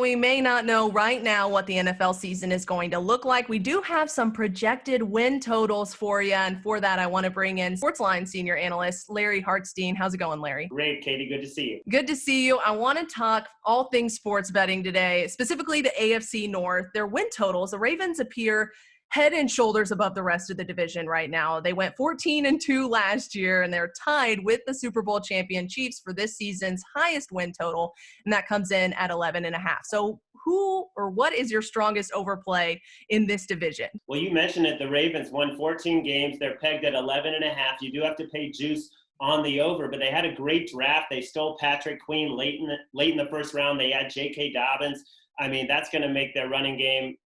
We may not know right now what the NFL season is going to look like. We do have some projected win totals for you. And for that, I want to bring in SportsLine's senior analyst, Larry Hartstein. How's it going, Larry? Great, Katie. Good to see you. Good to see you. I want to talk all things sports betting today, specifically the AFC North. Their win totals, the Ravens appear head and shoulders above the rest of the division right now. They went 14-2 last year, and they're tied with the Super Bowl champion Chiefs for this season's highest win total, and that comes in at 11.5. So who or what is your strongest overplay in this division? Well, you mentioned it. The Ravens won 14 games. They're pegged at 11.5. You do have to pay juice on the over, but they had a great draft. They stole Patrick Queen late in the first round. They had J.K. Dobbins. I mean, that's going to make their running game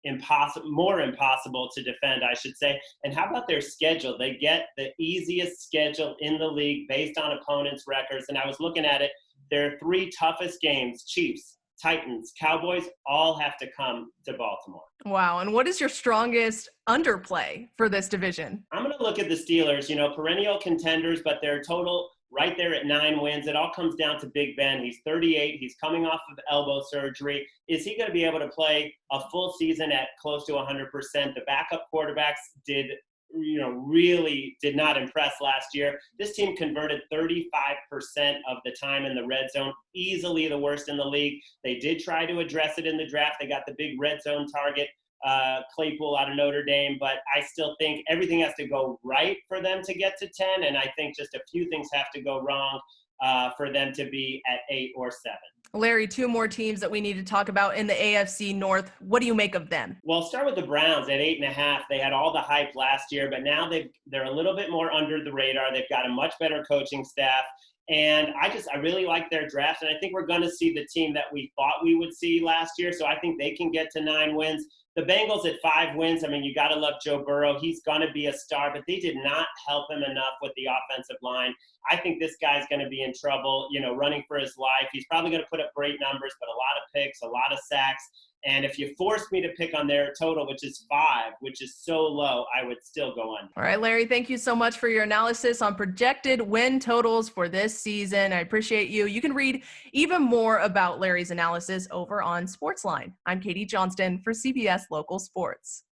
more impossible to defend, I should say. And how about their schedule? They get the easiest schedule in the league based on opponents' records. And I was looking at it. Their three toughest games, Chiefs, Titans, Cowboys, all have to come to Baltimore. Wow. And what is your strongest underplay for this division? I'm going to look at the Steelers, perennial contenders, but their total right there at 9 wins. It all comes down to Big Ben. He's 38. He's coming off of elbow surgery. Is he going to be able to play a full season at close to 100%? The backup quarterbacks really did not impress last year. This team converted 35% of the time in the red zone, easily the worst in the league. They did try to address it in the draft. They got the big red zone target, Claypool out of Notre Dame, but I still think everything has to go right for them to get to 10, and I think just a few things have to go wrong for them to be at 8 or 7. Larry, 2 more teams that we need to talk about in the AFC North. What do you make of them? Well, start with the Browns at 8.5. They had all the hype last year, but now they're a little bit more under the radar. They've got a much better coaching staff. And I really like their draft, and I think we're going to see the team that we thought we would see last year. So I think they can get to 9 wins. The Bengals at 5 wins, I mean, you got to love Joe Burrow. He's going to be a star, but they did not help him enough with the offensive line. I think this guy's going to be in trouble, running for his life. He's probably going to put up great numbers, but a lot of picks, a lot of sacks. And if you force me to pick on their total, which is 5, which is so low, I would still go under. All right, Larry, thank you so much for your analysis on projected win totals for this season. I appreciate you. You can read even more about Larry's analysis over on SportsLine. I'm Katie Johnston for CBS Local Sports.